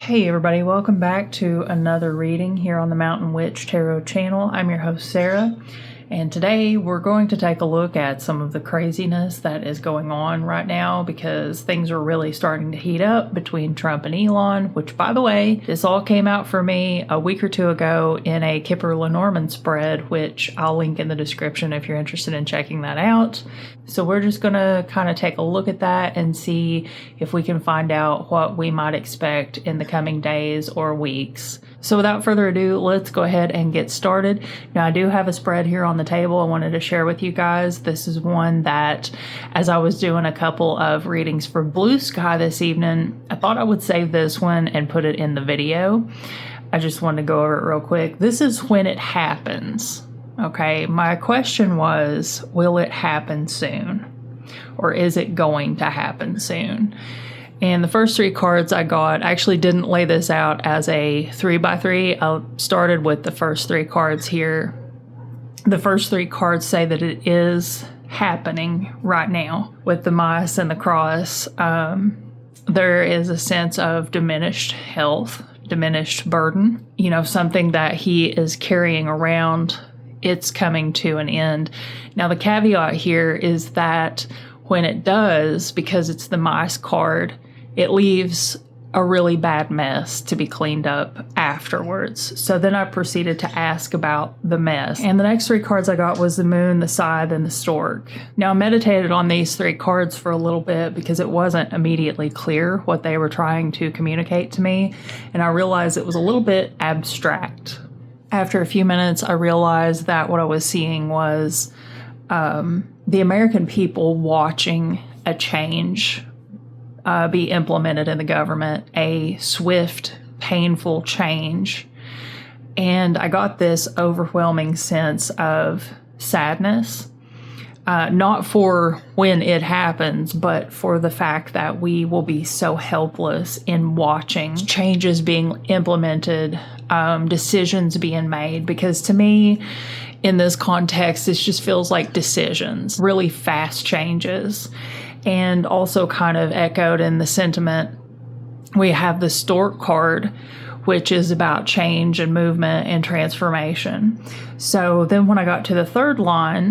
Hey everybody, welcome back to another reading here on the Mountain Witch Tarot channel. I'm your host Sarah, and today we're going to take a look at some of the craziness that is going on right now because things are really starting to heat up between Trump and Elon, which, by the way, this all came out for me a week or two ago in a Kipper Lenormand spread, which I'll link in the description if you're interested in checking that out. So we're just going to kind of take a look at that and see if we can find out what we might expect in the coming days or weeks. So without further ado, let's go ahead and get started. Now, I do have a spread here on the table I wanted to share with you guys. This is one that, as I was doing a couple of readings for Blue Sky this evening, I thought I would save this one and put it in the video. I just wanted to go over it real quick. This is when it happens. Okay, my question was, will it happen soon? Or is it going to happen soon? And the first three cards I got, I actually didn't lay this out as a 3x3. I started with the first three cards here. The first three cards say that it is happening right now. With the mice and the cross, there is a sense of diminished health, diminished burden. You know, something that he is carrying around, it's coming to an end. Now, the caveat here is that when it does, because it's the mice card, it leaves a really bad mess to be cleaned up afterwards. So then I proceeded to ask about the mess. And the next three cards I got was the moon, the scythe, and the stork. Now, I meditated on these three cards for a little bit because it wasn't immediately clear what they were trying to communicate to me. And I realized it was a little bit abstract. After a few minutes, I realized that what I was seeing was the American people watching a change be implemented in the government, a swift, painful change. And I got this overwhelming sense of sadness, not for when it happens, but for the fact that we will be so helpless in watching changes being implemented, decisions being made. Because to me, in this context, this just feels like decisions, really fast changes. And also kind of echoed in the sentiment, we have the stork card, which is about change and movement and transformation. So then when I got to the third line,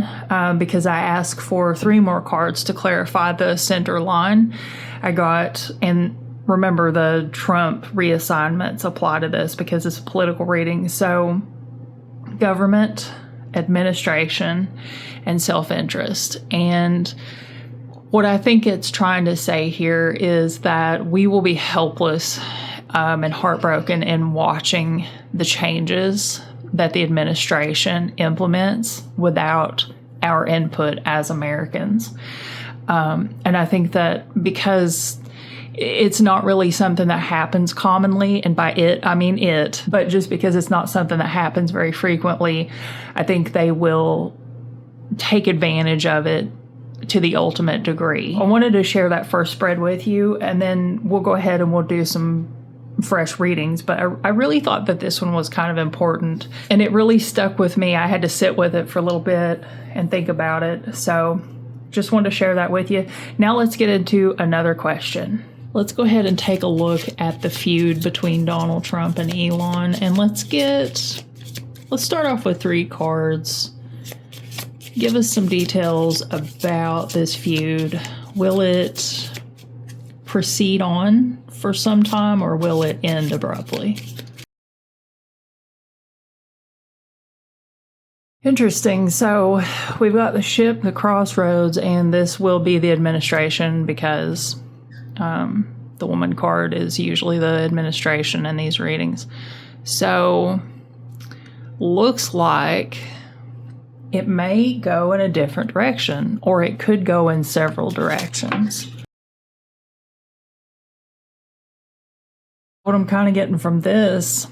because I asked for three more cards to clarify the center line, I got, and remember the Trump reassignments apply to this because it's a political reading. So government, administration, and self-interest. And what I think it's trying to say here is that we will be helpless and heartbroken in watching the changes that the administration implements without our input as Americans. And I think that because it's not really something that happens commonly, and by it, I mean it, but just because it's not something that happens very frequently, I think they will take advantage of it to the ultimate degree. I wanted to share that first spread with you, and then we'll go ahead and we'll do some fresh readings, but I really thought that this one was kind of important, and it really stuck with me. I had to sit with it for a little bit and think about it, so just wanted to share that with you. Now let's get into another question. Let's go ahead and take a look at the feud between Donald Trump and Elon, and let's start off with three cards. Give us some details about this feud. Will it proceed on for some time, or will it end abruptly? Interesting. So we've got the ship, the crossroads, and this will be the administration because the woman card is usually the administration in these readings. So looks like it may go in a different direction, or it could go in several directions. What I'm kind of getting from this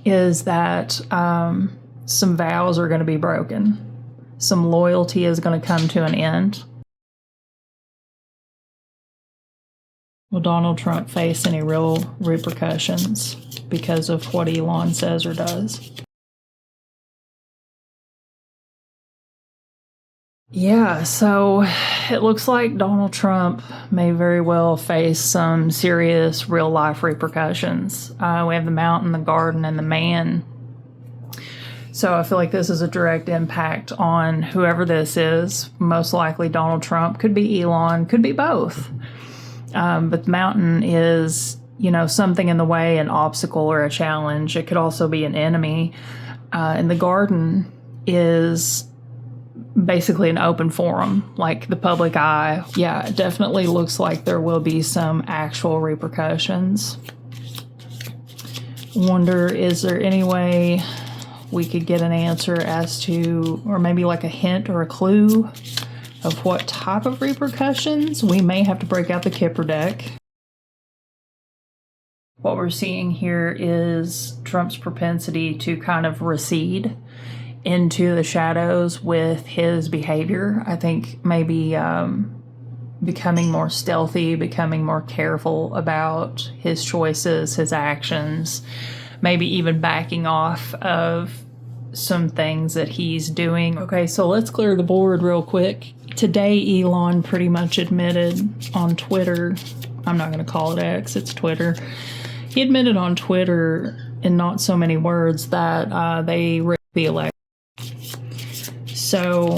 is that some vows are going to be broken. Some loyalty is going to come to an end. Will Donald Trump face any real repercussions because of what Elon says or does? Yeah, so it looks like Donald Trump may very well face some serious real life repercussions. We have the mountain, the garden, and the man. So I feel like this is a direct impact on whoever this is. Most likely Donald Trump, could be Elon, could be both. But the mountain is, something in the way, an obstacle or a challenge. It could also be an enemy. And the garden is basically an open forum, like the public eye. Yeah, it definitely looks like there will be some actual repercussions. Wonder, is there any way we could get an answer as to, or maybe like a hint or a clue of what type of repercussions? We may have to break out the Kipper deck. What we're seeing here is Trump's propensity to kind of recede into the shadows with his behavior. I think maybe becoming more stealthy, becoming more careful about his choices, his actions, maybe even backing off of some things that he's doing. Okay, so let's clear the board real quick. Today, Elon pretty much admitted on Twitter, I'm not going to call it X, it's Twitter. He admitted on Twitter, in not so many words, that they rigged the election. So,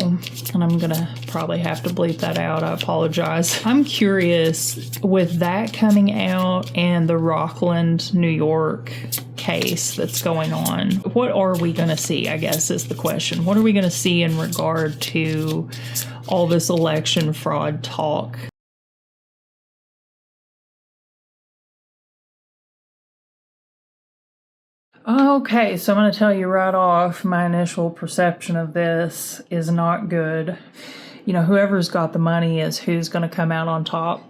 and I'm going to probably have to bleep that out. I apologize. I'm curious, with that coming out and the Rockland, New York case that's going on, what are we going to see, I guess, is the question. What are we going to see in regard to all this election fraud talk? Okay, so I'm going to tell you right off, my initial perception of this is not good. Whoever's got the money is who's going to come out on top.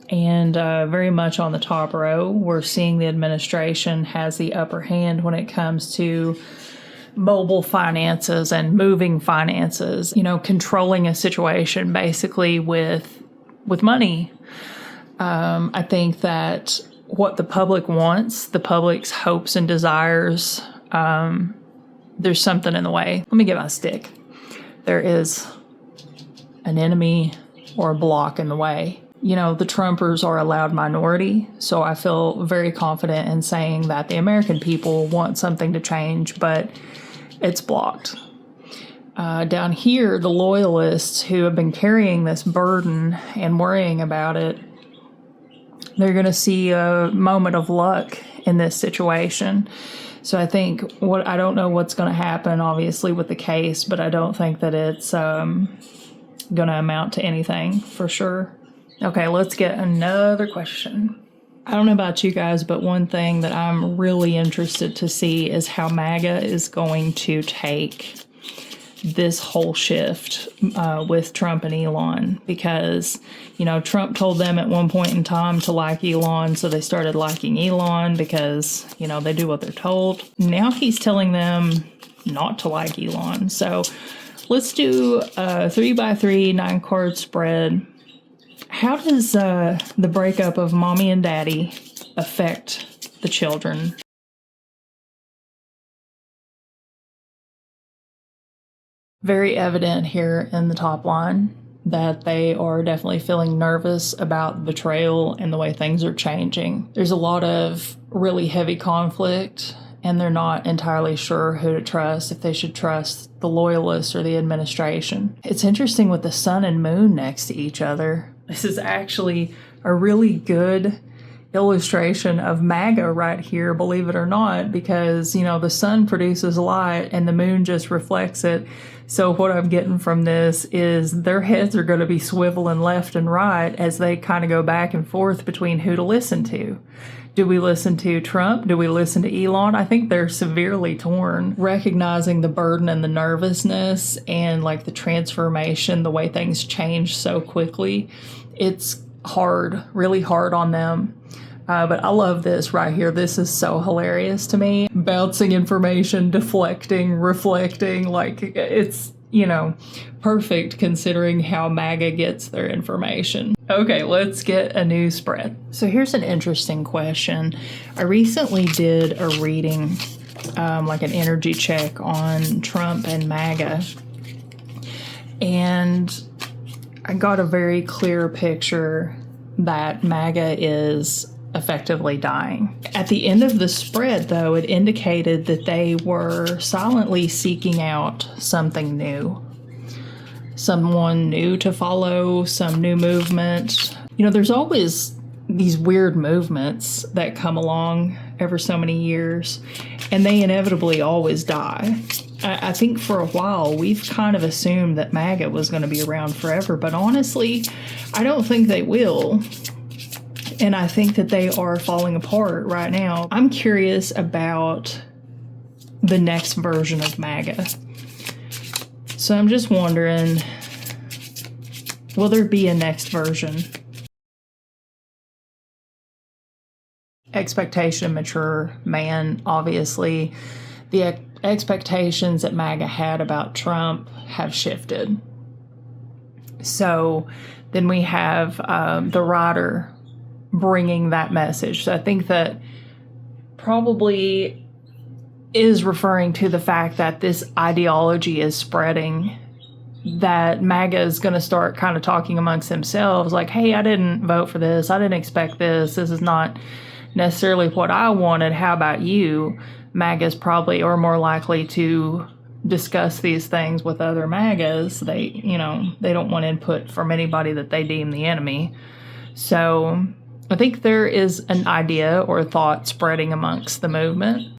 And very much on the top row, we're seeing the administration has the upper hand when it comes to mobile finances and moving finances, controlling a situation basically with money. I think that what the public wants, the public's hopes and desires, there's something in the way. Let me get my stick. There is an enemy or a block in the way. The Trumpers are a loud minority, so I feel very confident in saying that the American people want something to change, but it's blocked. Down here, the loyalists who have been carrying this burden and worrying about it, they're going to see a moment of luck in this situation. So I think I don't know what's going to happen, obviously, with the case, but I don't think that it's going to amount to anything for sure. Okay, let's get another question. I don't know about you guys, but one thing that I'm really interested to see is how MAGA is going to take this whole shift with Trump and Elon, because, Trump told them at one point in time to like Elon, so they started liking Elon because, they do what they're told. Now he's telling them not to like Elon. So let's do a 3x3 9-card spread. How does the breakup of mommy and daddy affect the children? Very evident here in the top line that they are definitely feeling nervous about betrayal and the way things are changing. There's a lot of really heavy conflict, and they're not entirely sure who to trust, if they should trust the loyalists or the administration. It's interesting with the sun and moon next to each other. This is actually a really good illustration of MAGA right here, believe it or not, because, the sun produces light and the moon just reflects it. So what I'm getting from this is their heads are going to be swiveling left and right as they kind of go back and forth between who to listen to. Do we listen to Trump? Do we listen to Elon? I think they're severely torn. Recognizing the burden and the nervousness and like the transformation, the way things change so quickly, it's hard, really hard on them. But I love this right here. This is so hilarious to me. Bouncing information, deflecting, reflecting, like it's, perfect considering how MAGA gets their information. Okay, let's get a new spread. So here's an interesting question. I recently did a reading, like an energy check on Trump and MAGA. And I got a very clear picture that MAGA is effectively dying. At the end of the spread, though, it indicated that they were silently seeking out something new. Someone new to follow, some new movement. You know, there's always these weird movements that come along every so many years, and they inevitably always die. I think for a while we've kind of assumed that MAGA was going to be around forever, but honestly, I don't think they will. And I think that they are falling apart right now. I'm curious about the next version of MAGA. So I'm just wondering, will there be a next version? Expectation, mature man, obviously. The expectations that MAGA had about Trump have shifted. So then we have the writer bringing that message. So I think that probably is referring to the fact that this ideology is spreading, that MAGA is going to start kind of talking amongst themselves like, hey, I didn't vote for this. I didn't expect this. This is not necessarily what I wanted. How about you? MAGA is probably or more likely to discuss these things with other MAGAs. They don't want input from anybody that they deem the enemy. So I think there is an idea or thought spreading amongst the movement.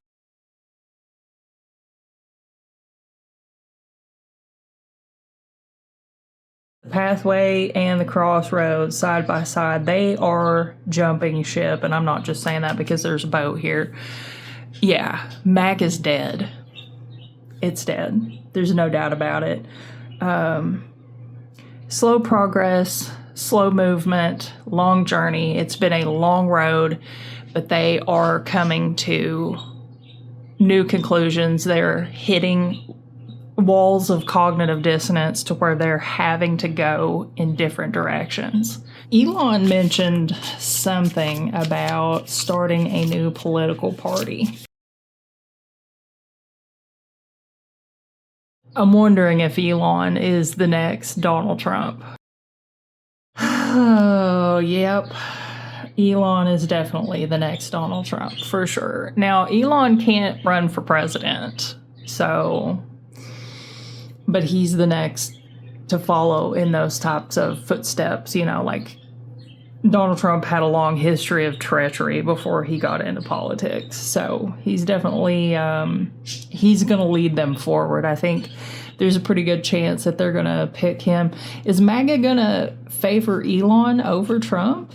The pathway and the crossroads side by side, they are jumping ship. And I'm not just saying that because there's a boat here. Yeah, MAGA is dead. It's dead. There's no doubt about it. Slow progress, slow movement, long journey. It's been a long road, but they are coming to new conclusions. They're hitting walls of cognitive dissonance to where they're having to go in different directions. Elon mentioned something about starting a new political party. I'm wondering if Elon is the next Donald Trump. Oh, yep. Elon is definitely the next Donald Trump, for sure. Now, Elon can't run for president, but he's the next to follow in those types of footsteps. You know, like Donald Trump had a long history of treachery before he got into politics. So he's definitely, he's going to lead them forward. I think there's a pretty good chance that they're going to pick him. Is MAGA going to favor Elon over Trump?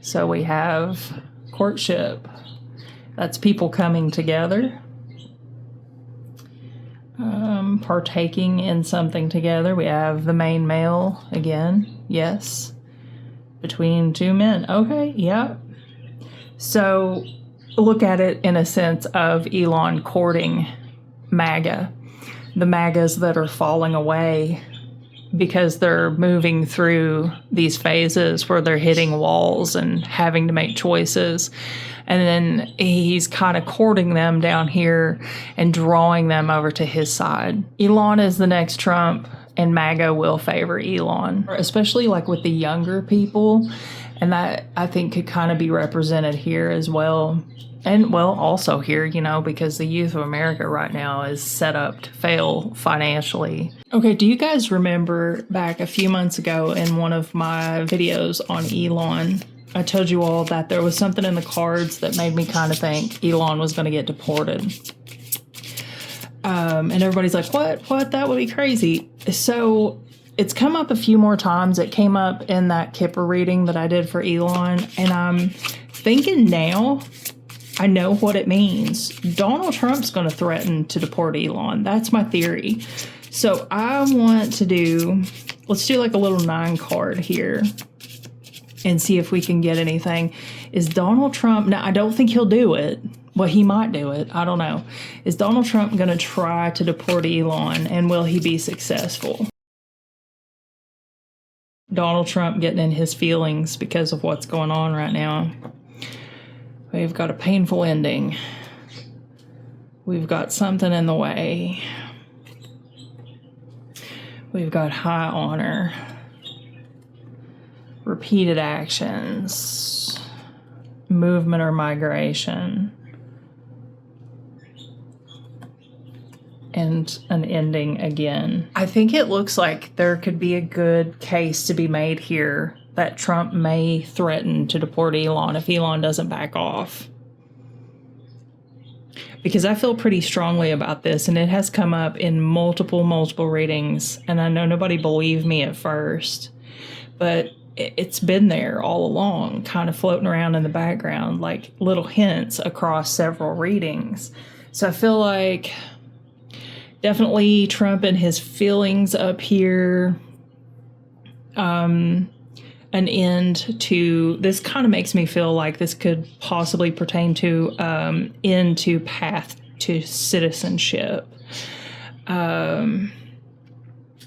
So we have courtship. That's people coming together, partaking in something together. We have the main male again. Yes. Between two men. Okay. Yeah. So look at it in a sense of Elon courting MAGA, the MAGAs that are falling away because they're moving through these phases where they're hitting walls and having to make choices. And then he's kind of courting them down here and drawing them over to his side. Elon is the next Trump, and MAGA will favor Elon, especially like with the younger people. And that, I think, could kind of be represented here as well. And, well, also here, you know, because the youth of America right now is set up to fail financially. Okay, do you guys remember back a few months ago in one of my videos on Elon, I told you all that there was something in the cards that made me kind of think Elon was going to get deported. And everybody's like, what? That would be crazy. So it's come up a few more times. It came up in that Kipper reading that I did for Elon. And I'm thinking now, I know what it means. Donald Trump's going to threaten to deport Elon. That's my theory. So I want to let's do like a little 9 card here and see if we can get anything. Is Donald Trump, now I don't think he'll do it. Well, he might do it. I don't know. Is Donald Trump going to try to deport Elon, and will he be successful? Donald Trump getting in his feelings because of what's going on right now. We've got a painful ending. We've got something in the way. We've got high honor, repeated actions, movement or migration, and an ending again. I think it looks like there could be a good case to be made here that Trump may threaten to deport Elon if Elon doesn't back off. Because I feel pretty strongly about this, and it has come up in multiple readings, and I know nobody believed me at first, but it's been there all along, kind of floating around in the background, like little hints across several readings. So I feel like definitely Trump and his feelings up here, an end to this kind of makes me feel like this could possibly pertain to end to path to citizenship.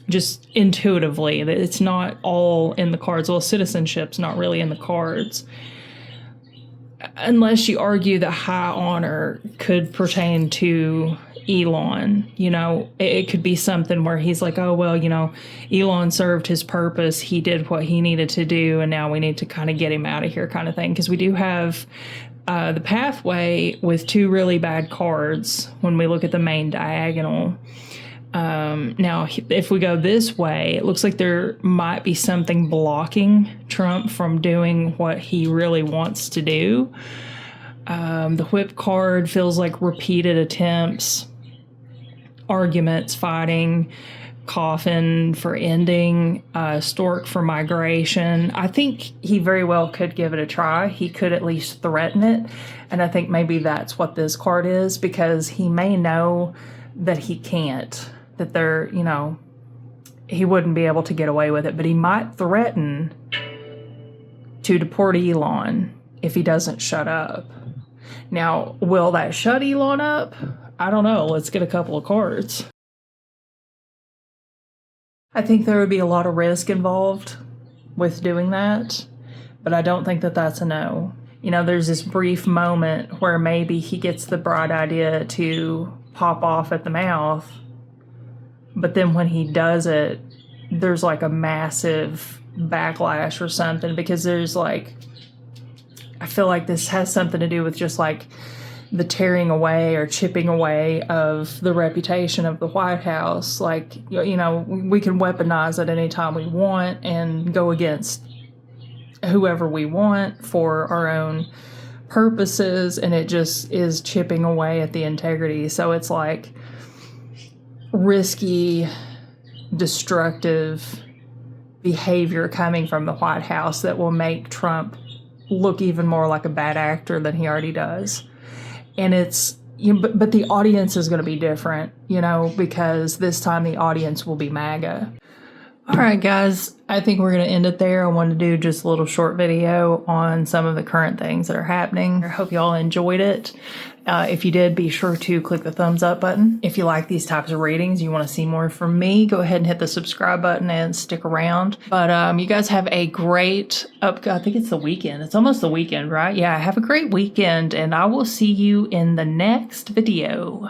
Just intuitively, that it's not all in the cards. Well, citizenship's not really in the cards. Unless you argue that high honor could pertain to Elon, you know, it could be something where he's like, oh, well, you know, Elon served his purpose. He did what he needed to do. And now we need to kind of get him out of here kind of thing. Because we do have the pathway with two really bad cards when we look at the main diagonal. Now, if we go this way, it looks like there might be something blocking Trump from doing what he really wants to do. The whip card feels like repeated attempts, arguments, fighting, coffin for ending, stork for migration. I think he very well could give it a try. He could at least threaten it. And I think maybe that's what this card is, because he may know that he can't, that they're, you know, he wouldn't be able to get away with it, but he might threaten to deport Elon if he doesn't shut up. Now, will that shut Elon up? I don't know. Let's get a couple of cards. I think there would be a lot of risk involved with doing that, but I don't think that that's a no. You know, there's this brief moment where maybe he gets the bright idea to pop off at the mouth, but then when he does it, there's like a massive backlash or something, because there's like, I feel like this has something to do with just like the tearing away or chipping away of the reputation of the White House. Like, you know, we can weaponize it anytime we want and go against whoever we want for our own purposes, and it just is chipping away at the integrity. So it's like risky, destructive behavior coming from the White House that will make Trump look even more like a bad actor than he already does. And it's, you know, but the audience is going to be different, you know, because this time the audience will be MAGA. All right, guys, I think we're going to end it there. I wanted to do just a little short video on some of the current things that are happening. I hope you all enjoyed it. If you did, be sure to click the thumbs up button. If you like these types of readings, you want to see more from me, go ahead and hit the subscribe button and stick around. But you guys have a great, I think it's the weekend. It's almost the weekend, right? Yeah, have a great weekend, and I will see you in the next video.